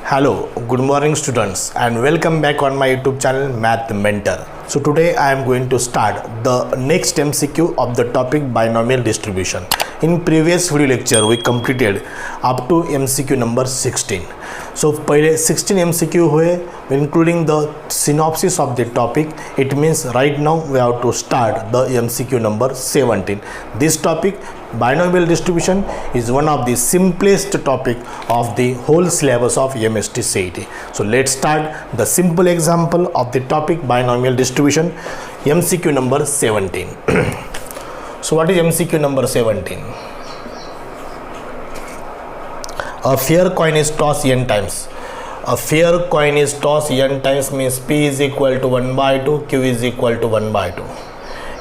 Hello, good morning students and welcome back on my YouTube channel Math Mentor. So today I am going to start the next MCQ of the topic binomial distribution. In previous video lecture we completed up to MCQ number 16. So पहले 16 MCQ हुए including the synopsis of the topic. It means right now we have to start the MCQ number 17. This topic binomial distribution is one of the simplest topic of the whole syllabus of MST CET. So let's start the simple example of the topic binomial distribution, MCQ number 17. So what is MCQ number 17? A fair coin is tossed n times. A fair coin is tossed n times means P is equal to 1 by 2, Q is equal to 1 by 2.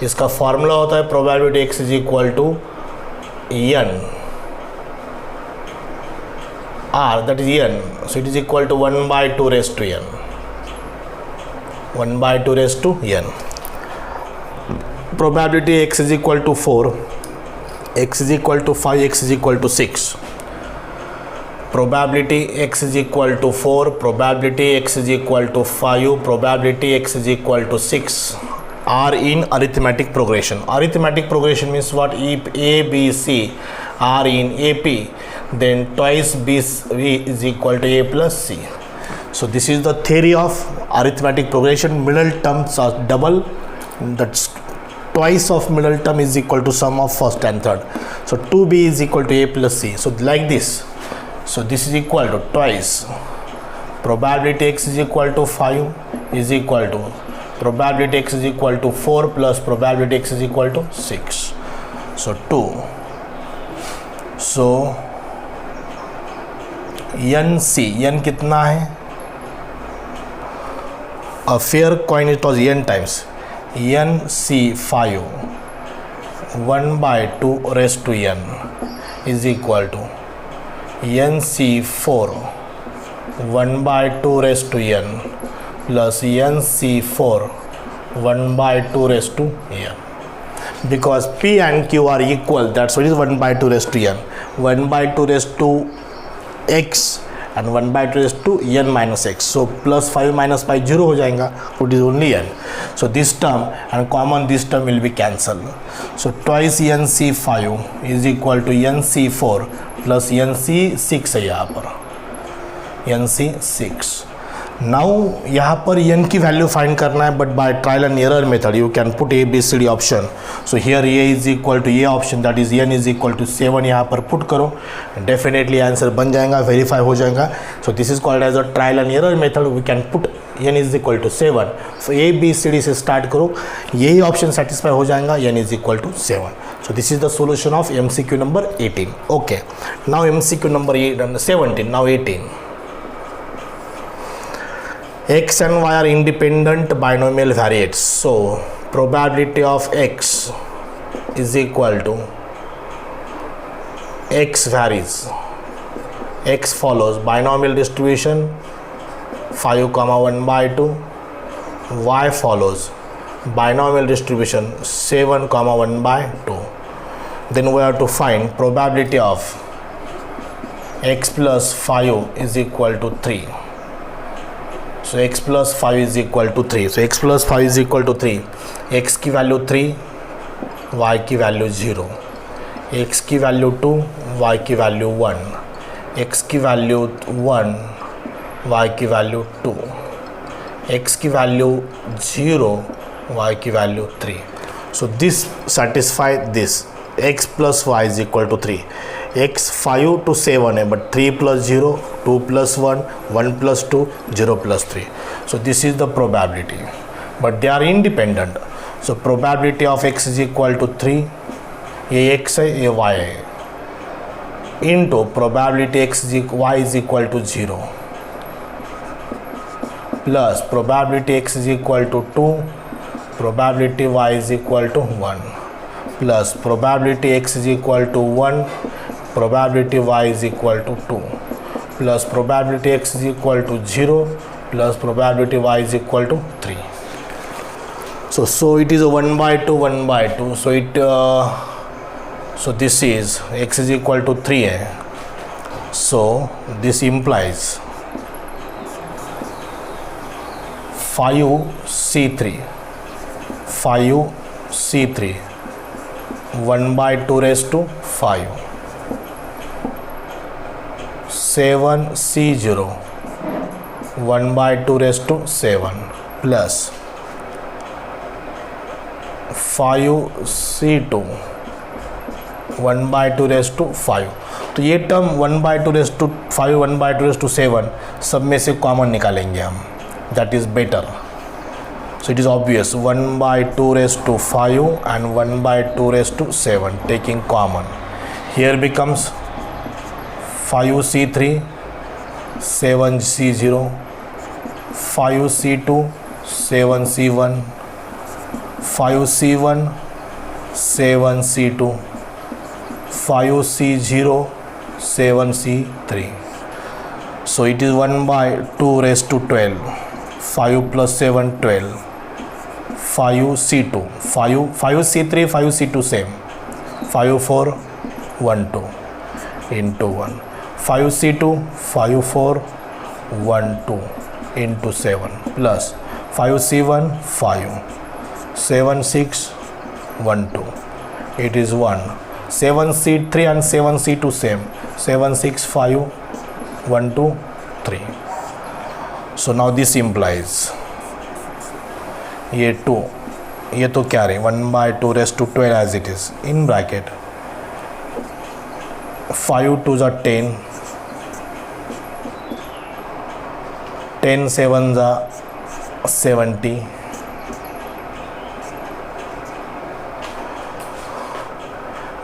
इसका formula होता है probability x is equal to n r, that is n, so it is equal to 1 by 2 raised to n, 1 by 2 raised to n. Probability x is equal to 4, x is equal to 5, x is equal to 6. Probability x is equal to 4, probability x is equal to 5, probability x is equal to 6 are in arithmetic progression. Arithmetic progression means what? If A, B, C are in AP, then twice B is equal to A plus C. So this is the theory of arithmetic progression. Middle terms are double, that's twice of middle term is equal to sum of first and third. So 2B is equal to A plus C. So like this. So this is equal to twice probability x is equal to 5 is equal to probability x is equal to 4 plus probability x is equal to 6. So 2. So n कितना है? A fair coin is tossed n times. NC 5 1 by 2 raised to n is equal to NC 4 1 by 2 raised to n plus NC 4 1 by 2 raised to n. Because P and Q are equal, that's why it is 1 by 2 raised to n. 1 by 2 raised to x and 1 by 2 raised to n minus x. So plus 5 minus 5 0 हो जाएगा, it is only n. So this term and common this term will be cancelled. So twice NC 5 is equal to NC 4 plus NC 6 है यहाँ पर, NC 6. Now यहाँ पर n की value find करना है, but by trial and error method you can put A B C D option. So here A is equal to A option, that is n is equal to 7 यहाँ पर put करो, definitely answer बन जाएगा, verify हो जाएगा. So this is called as a trial and error method. We can put n is equal to 7. So A B C D से start करो, यही ऑप्शन सेटिस्फाई हो जाएगा, n is equal to 7. So this is the solution of MCQ number 18. Okay, now MCQ number 17. Now 18. X and y are independent binomial variates. So probability of x is equal to x varies. X follows binomial distribution 5, 1 by 2. Y follows binomial distribution 7, 1 by 2. Then we have to find probability of x plus 5 is equal to 3. So x plus 5 is equal to 3. So x plus 5 is equal to 3. x की value 3, y की value 0, x की value 2, y की value 1, x की value 1, y की value 2, x की value 0, y की value 3. So this satisfy this. x plus y is equal to 3. x 5 to 7 है, but 3 plus 0, 2 plus 1, 1 plus 2, 0 plus 3. So this is the probability, but they are independent. So probability of x is equal to 3, ये x है, ये y है, into probability y is equal to 0 plus probability x is equal to 2, probability y is equal to 1 plus probability x is equal to 1, probability y is equal to 2 plus probability x is equal to 0 plus probability y is equal to 3. So it is a 1 by 2, 1 by 2. So it So this is x is equal to 3 है. So this implies 5C3 1/2 raised to 5, 7C0 1/2 raised to 7 plus 5C2 1/2 raised to 5. तो ये term 1/2 raised to 5 1/2 raised to 7 सब में से common निकालेंगे हम, that is better. So it is obvious 1/2 raised to 5 and 1/2 raised to 7 taking common. Here becomes 5C3 7C0 5C2 7C1 5C1 7C2 5C0 7C3. So it is 1/2 raised to 12. 5 plus 7 12. 5C2 5C3 5C2 same. 5 4 1 2 into 1. 5C2 5 4 1 2 into 7 plus 5C1 5 7 6 1 2. It is 1. 7C3 and 7C2 same. 7 6 5 1 2 3. So now this implies ये 2 ये तो क्या रहे 1/2 raised to 12 as it is in bracket 5 2s are 10 10 7s are 70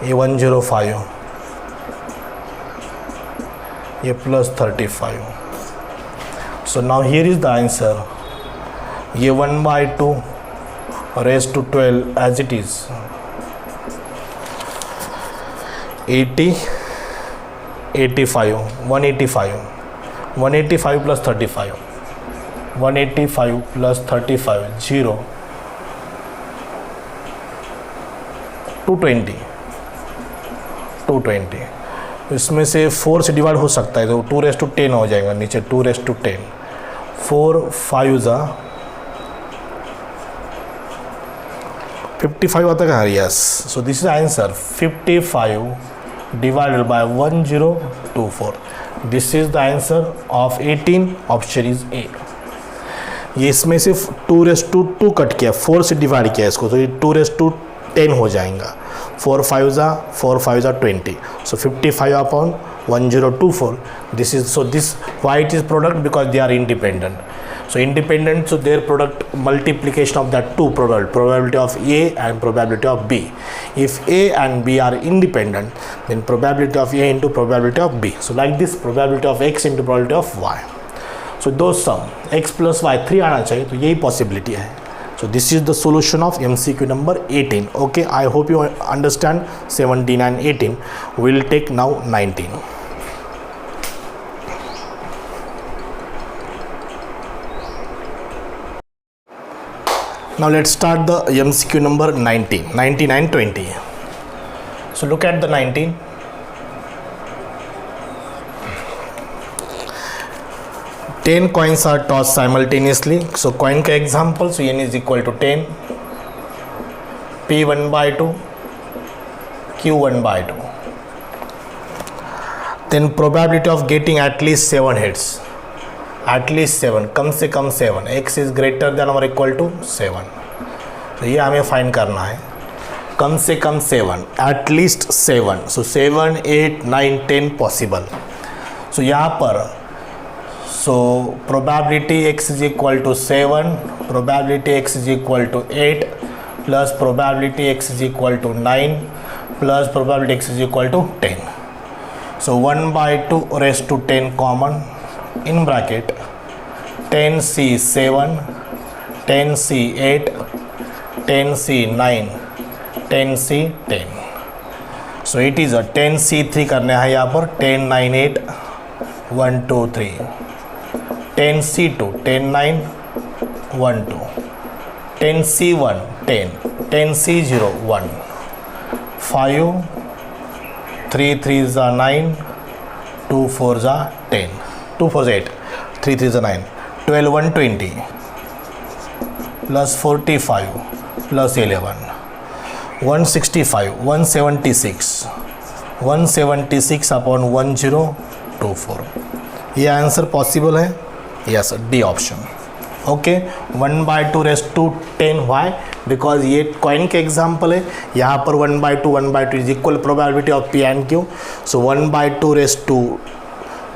ये 105 ये plus 35. So now here is the answer. ये 1/2 raised to 12 as it is 80 85 185 plus 35 185 plus 35 0 220 इसमें से 4 से डिवाइड हो सकता है तो 2 raised to 10 हो जाएगा नीचे 2 raised to 10 4 5s are 55 आता है. Yes, so this is the answer 55 divided by 1024. This is the answer of 18. Option is A. ये इसमें सिर्फ 2 raised to 2 कट किया 4 से डिवाइड किया इसको तो ये 2 raised to 10 हो जाएगा 4 5s are 20. So 55 upon 1024. This is so this why it is product because they are independent. So independent, so their product multiplication of that two product, probability of A and probability of B. If A and B are independent, then probability of A into probability of B. So like this, probability of X into probability of Y. So those sum X plus Y 3 आना चाहिए तो यही possibility है. So this is the solution of MCQ number 18. Okay, I hope you understand 17 and 18. We'll take now 19. Now let's start the MCQ number 19 and 20. So look at the 19. Ten coins are tossed simultaneously. So coin का example, so n is equal to 10, p 1/2, q 1/2. Then probability of getting at least 7 heads. At least 7, कम से कम 7. x is greater than or equal to 7. तो ये हमें find करना है. कम से कम 7, at least 7. So 7, 8, 9, 10 possible. So यहाँ पर so probability x is equal to 7, probability x is equal to 8 plus probability x is equal to 9 plus probability x is equal to 10. So 1/2 raised to 10 common. In bracket 10C7, 10C8, 10C9, 10C10. So it is a 10C3 करना है यहाँ पर 10, 9, 8, 1, 2, 3. 10C2, 10, 9, 1, 2. 10C1, 10. 10C0, 1. 5, 3 3s are 9, 2 4s are 10. 2 4s 8, 3 3s are 9, 12 1 20, plus 45 plus 11 165 176 upon 1024. ये answer possible है. Yes, D option. Okay, 1/2 rest to 10. Why? Because ये coin के example है. यहाँ पर 1/2 is equal probability of P and Q. So 1/2 rest to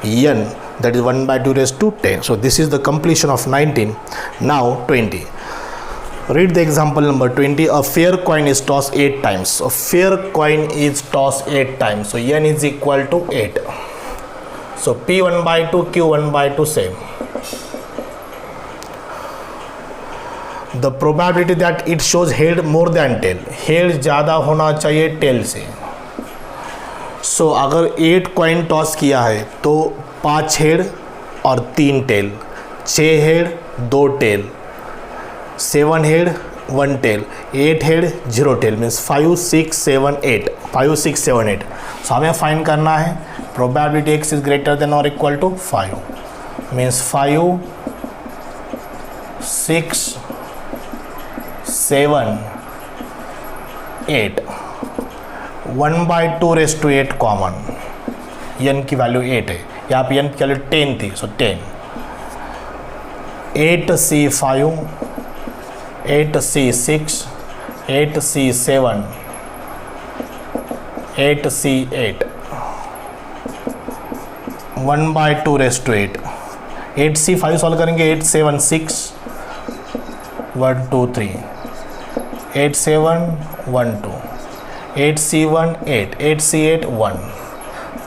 n, that is 1/2 raised to 10. So this is the completion of 19. Now 20. Read the example number 20. A fair coin is tossed 8 times. A fair coin is tossed 8 times. So n is equal to 8. So p 1/2, q 1/2 same. The probability that it shows head more than tail. Head ज़्यादा होना चाहिए tail से. सो अगर 8 coin toss किया है तो 5 head और 3 tail, 6 head 2 tail, 7 head 1 tail, 8 head 0 tail, means 5 6 7 8. 5 6 7 8. So हमें फाइंड करना है probability X is greater than और equal to 5, means 5 6 7 8. 1/2 rest to 8 common. n की वैल्यू 8 है. यहाँ पे n की वैल्यू 10 थी. सो 10. 8c5, 8c6, 8c7, 8c8. 1/2 rest to 8. 8c5 solve करेंगे. 8 7 6 1 2 3. 8 7 1 2. 8c1 8, 8c8 1,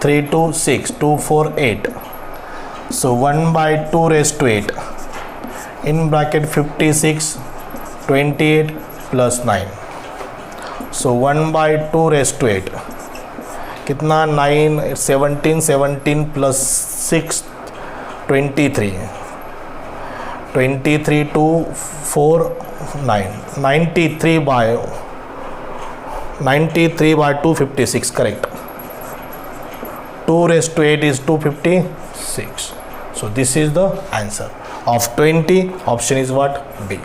3 2 6, 2 4 8. So 1/2 raised to 8. In bracket 56 28 plus 9. So 1/2 raised to 8. कितना? 9 17 17 plus 6 23. 23 2 4 9. 93 by 256, correct. 2 raised to 8 is 256. So this is the answer of 20. Option is what? B.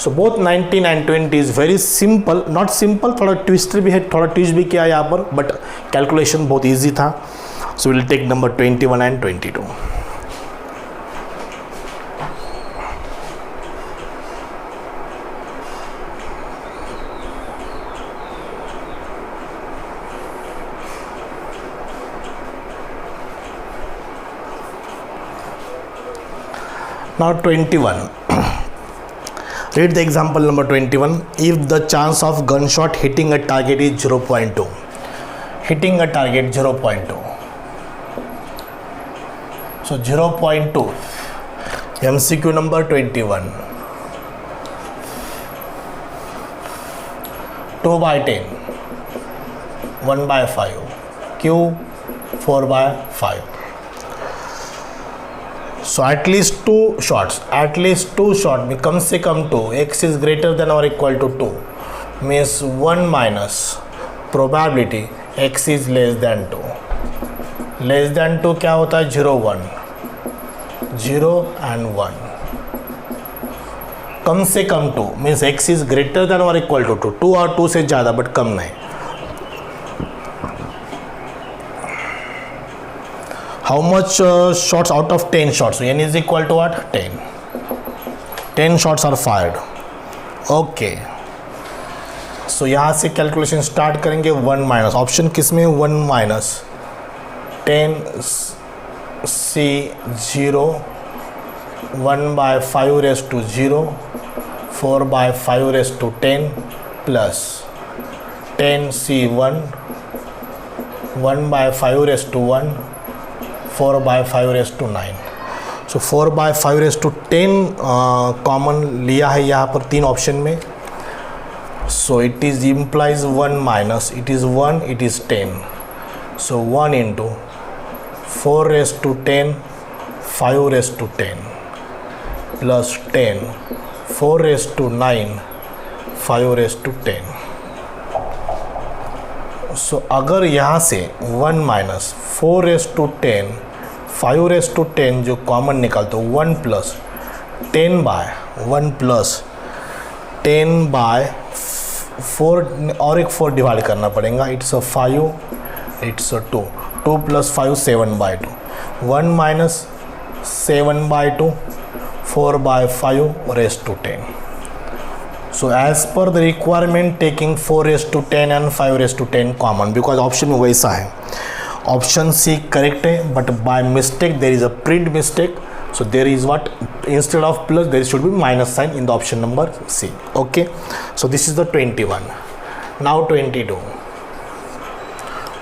So both 19 and 20 is very simple. Not simple, थोड़ा twist भी है, थोड़ा twist भी किया यहाँ पर, but calculation बहुत ईजी था. So we'll take number 21 and 22. Now 21. Read the example number 21. If the chance of gunshot hitting a target is 0.2. Hitting a target 0.2. So 0.2. MCQ number 21. 2/10. 1/5. Q 4/5. So at least 2 shots में कम से कम 2. x is greater than or equal to 2 means 1 minus probability x is less than 2. Less than 2 क्या होता है? 0 1, 0 and 1. कम से कम 2 means x is greater than or equal to 2. 2 और 2 से ज़्यादा but कम नहीं. How much shots out of 10 shots? So n is equal to what? 10. 10 shots are fired. Okay. So यहाँ से कैलकुलेशन स्टार्ट करेंगे. 1 माइनस ऑप्शन किस में? 1 minus 10 c 0, 1/5 raised to 0, 4/5 raised to 10 plus 10 c1, 1/5 raised to 1, 4/5 raised to 9. So 4/5 raised to 10 common लिया है यहाँ पर 3 option में. So it is implies 1 minus, it is 1, it is 10. So 1 into 4 raised to 10, 5 raised to 10 plus 10, 4 raised to 9, 5 raised to 10. So अगर यहाँ से 1 minus 4 raised to 10, 5 raised to 10 जो common निकालते हो 1 plus 10 by 1 plus 10/4 और एक 4 divide करना पड़ेगा. It's a 5, it's a 2. 2 + 5 7/2. 1 - 7/2 4/5 raised to 10. So as per the requirement, taking 4 raised to 10 and 5 raised to 10 common, because option में वैसा है. Option C correct है, but by mistake there is a print mistake. So there is what, instead of plus there should be minus sign in the option number C. Okay, so this is the 21. Now 22.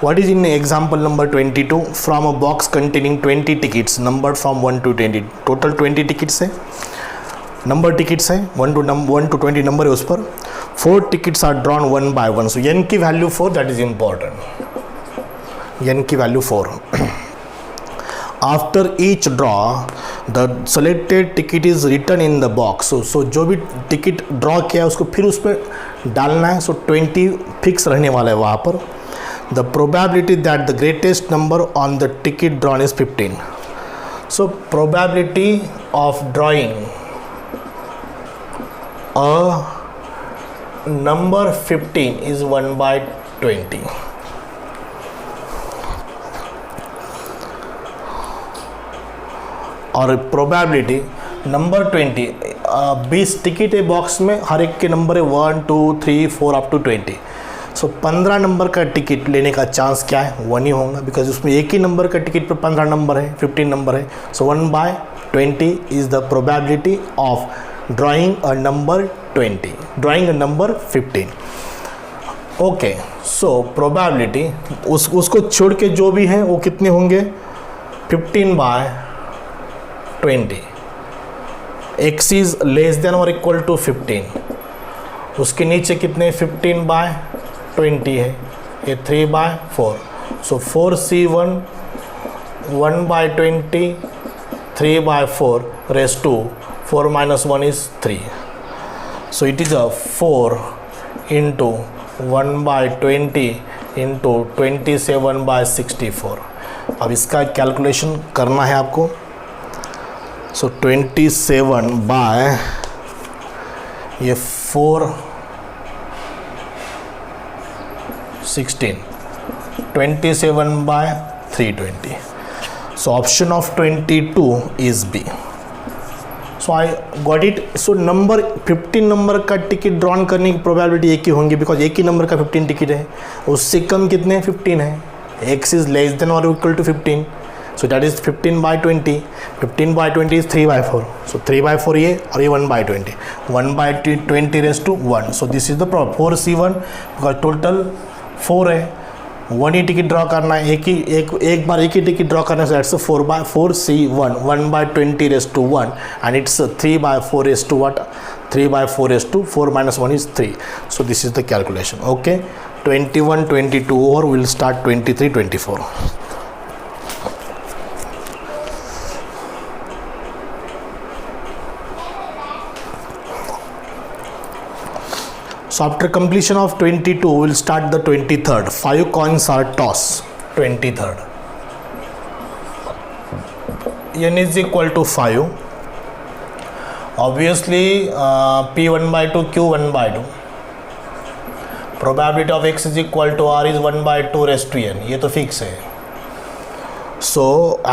What is in example number 22? From a box containing 20 tickets numbered from 1 to 20. Total 20 tickets है, number tickets हैं 1 to 20 number है उस पर. 4 tickets are drawn 1 by 1. So n की value 4, that is important. n की value 4. After each draw the selected ticket is return in the box. So जो भी ticket draw किया है उसको फिर उस पर डालना है. सो 20 फिक्स रहने वाला है वहाँ पर. The probability that the greatest number on the ticket drawn is 15. So probability of drawing a number 15 is 1/20. और प्रोबेबिलिटी नंबर 20, 20 टिकट है बॉक्स में, हर एक के नंबर है 1 2 3 4 अप टू 20. सो 15 नंबर का टिकट लेने का चांस क्या है, 1 ही होगा, बिकॉज उसमें एक ही नंबर का टिकट पर 15 नंबर है, 15 नंबर है. सो 1/20 is the probability of drawing a number 20, drawing a number 15. Okay, so probability उसको छोड़ के जो भी है वो कितने होंगे, 15/20. x इज लेस देन और इक्वल टू 15. उसके नीचे कितने 15/20 है, ये 3/4. सो 4c1 1/20 3/4 raised to 4 minus 1 is 3. So it is a 4 into 1/20 into 27/64. अब इसका कैलकुलेशन करना है आपको. सो 27 बाय ये 4 16, 27/320. So option of 22 is B. So I got it. So number 15 number का टिकट ड्रॉन करने की प्रोबेबिलिटी एक ही होंगी, बिकॉज एक ही नंबर का 15 टिकट है. उससे कम कितने 15 है. x इज लेस देन और equal to 15. So that is 15/20. 15/20 is 3/4. So 3/4 ये और ये 1/20. 1/20 raise to 1. So this is the problem. 4c1 because total 4 है, 1 ही टिकट ड्रॉ करना है, एक बार एक ही टिकट ड्रॉ करना है. So it's 4/4c1 1/20 raise to 1 and it's 3/4 raise to what, 3/4 raise to 4 minus 1 is 3. So this is the calculation. Okay, 21 22 over, we'll start 23 24. So after completion of 22, we'll start the 23rd. 5 coins are tossed. 23rd. N is equal to 5. Obviously, P 1/2, Q 1/2. Probability of X is equal to R is 1/2 raised to N. ये तो fix है. So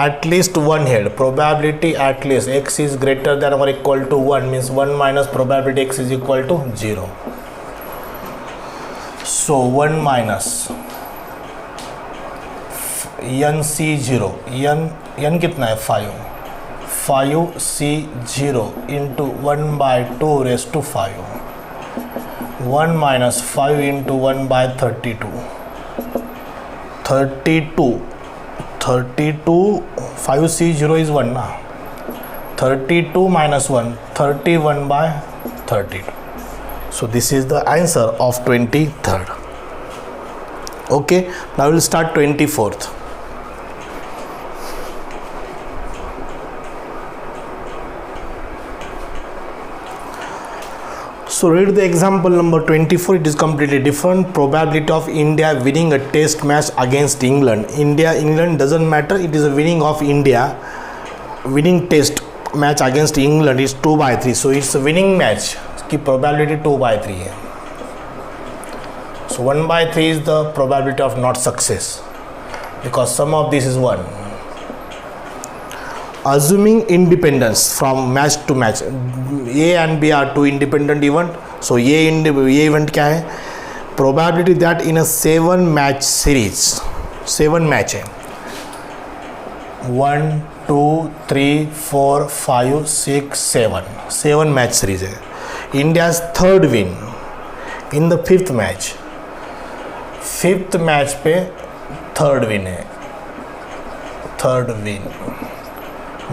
at least one head. Probability at least X is greater than or equal to 1 means 1 minus probability X is equal to 0. So 1 minus NC0, n कितना है 5, 5C0 into 1/2 raised to 5. 1 minus 5 into 1/32. 32 5C0 is 1 ना. 32 minus 1, 31/32. So this is the answer of 23rd. Okay, now we'll start 24th. So read the example number 24. It is completely different. Probability of India winning a test match against England. England doesn't matter. It is a winning of India, winning test match against England is 2/3, so it's winning match की probability 2/3 है. So 1/3 is the probability of not success because sum of this is 1. Assuming independence from match to match, A and B are two independent event. So A event क्या है? Probability that in a 7 match series, 7 match है, 1 2 3 4 5 6 7 match series है. India's third win in the 5th match. 5th match पे third win है. Third win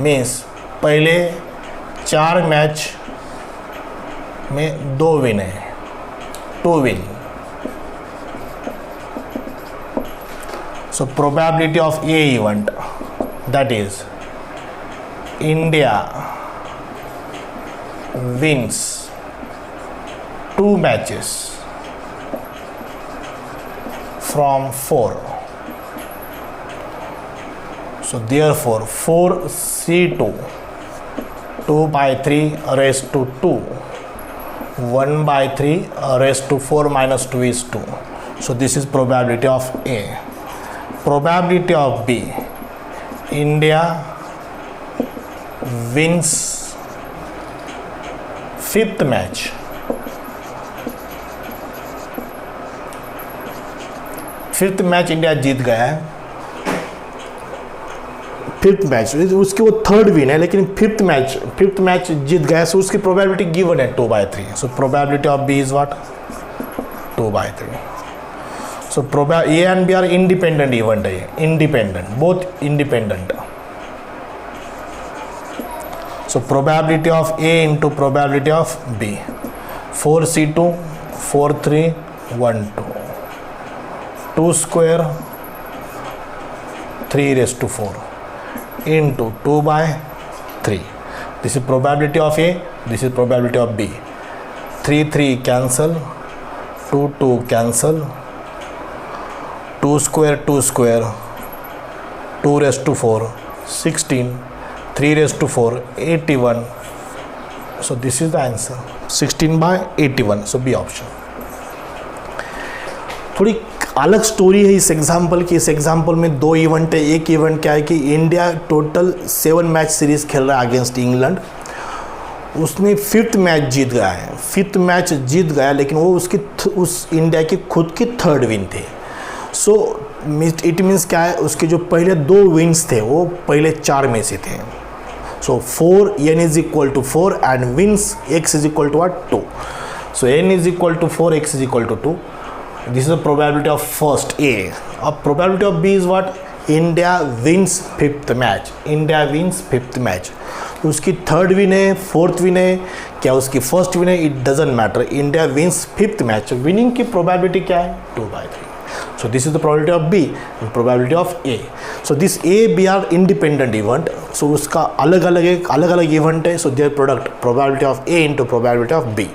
means पहले 4 match में 2 win है, 2 win. So probability of A event, that is India wins 2 matches from 4. So therefore 4C2 2/3 raised to 2, 1/3 raised to 4 minus 2 is 2. So this is probability of A. Probability of B, India wins 5th match. 5th match India जीत गया है. 5th match उसकी वो third win है, लेकिन 5th match जीत गया, सो उसकी probability given है 2/3. So probability of B is what? 2/3. So A and B are independent event है, independent, both independent. So probability of A into probability of B, 4C2 4 3 1 2, 2 square 3 raised to 4 into 2/3. This is probability of A, this is probability of B. 3 3 cancel, 2 2 cancel, 2 square 2 raised to 4 16, 3 raised to 4 81. So this is the answer, 16/81. So B option. थोड़ी अलग story है इस example की. इस example में 2 event है. एक event क्या है कि इंडिया टोटल 7 मैच सीरीज खेल रहा है अगेंस्ट इंग्लैंड. उसने 5th मैच जीत गया है. 5th मैच जीत गया, लेकिन वो उस इंडिया की खुद की थर्ड विन थे. सो इट मीन्स क्या है, उसके जो पहले 2 विन्स थे वो पहले 4 में से थे. So 4 n is equal to 4 and wins x is equal to 2. So n is equal to 4, x is equal to 2. This is the probability of first A. Probability of B is what? India wins 5th match. India wins 5th match. उसकी third win है, 4th win है, क्या उसकी first win है, it doesn't matter. India wins 5th match. Winning की probability क्या है? 2/3. So this is the probability of B and probability of A. So this A, B are independent event. So उसका अलग अलग इवेंट है. So their product probability of A into probability of B.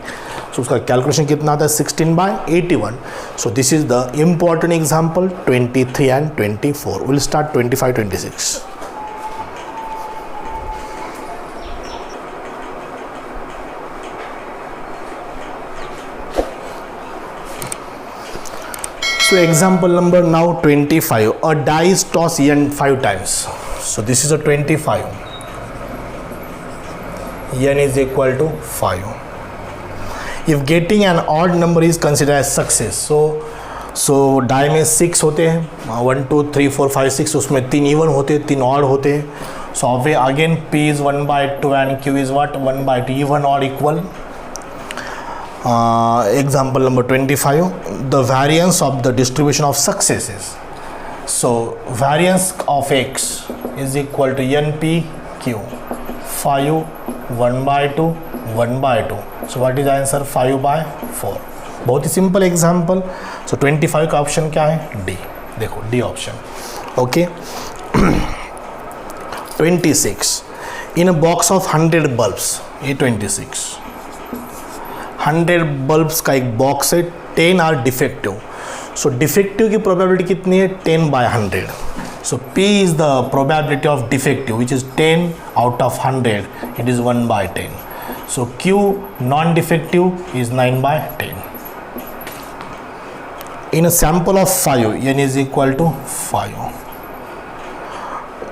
So उसका calculation कितना आता है? 16/81. So this is the important example 23 and 24. We'll start 25, 26. So example number now 25. A die is tossed n 5 times. So this is a 25. N is equal to 5. If getting an odd number is considered as success. So die में 6 होते हैं, 1 2 3 4 5 6. उसमें 3 even होते हैं, 3 odd होते हैं. So again P is 1/2 and Q is what? 1/2. Even or equal. Example number 25. The variance of the distribution of successes. So variance of x is equal to NPQ. 5 1/2 1/2. So what is the answer? 5/4. बहुत ही simple example. सो 25 का option क्या है? D. देखो D option. Okay. 26. In a box of 100 bulbs, ये 26 100 bulbs का एक box है. 10 are defective. So defective की प्रोबेबिलिटी कितनी है? 10/100. So P is the probability of defective, which is 10 out of 100. It is 1 by 10. So Q non-defective is 9 by 10. In a sample of 5, n is equal to 5.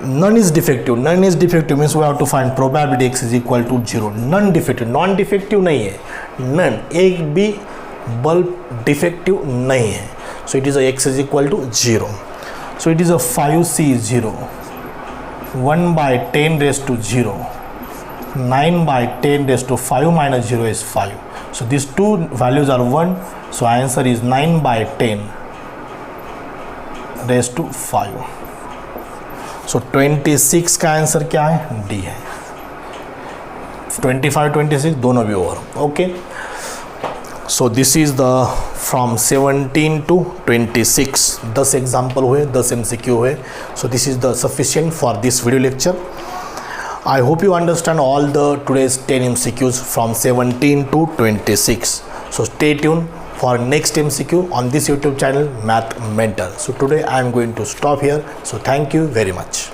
None is defective. None is defective means we have to find probability x is equal to 0. None defective. Non defective नहीं है. None. एक भी bulb defective नहीं है. So it is a x is equal to 0. So it is a 5C0. 1 by 10 raised to 0. 9 by 10 raised to 5 minus 0 is 5. So these two values are 1. So answer is 9 by 10 raised to 5. So 26 का answer क्या है? D है. 25 26 दोनों भी over. Okay. So this is the from 17 to 26 10 example हुए, 10 MCQ हुए. सो this is the sufficient for this video lecture. I hope you understand all the today's 10 MCQs from 17 to 26. So stay tuned for next MCQ on this YouTube channel, Math Mentor. So today I am going to stop here. So thank you very much.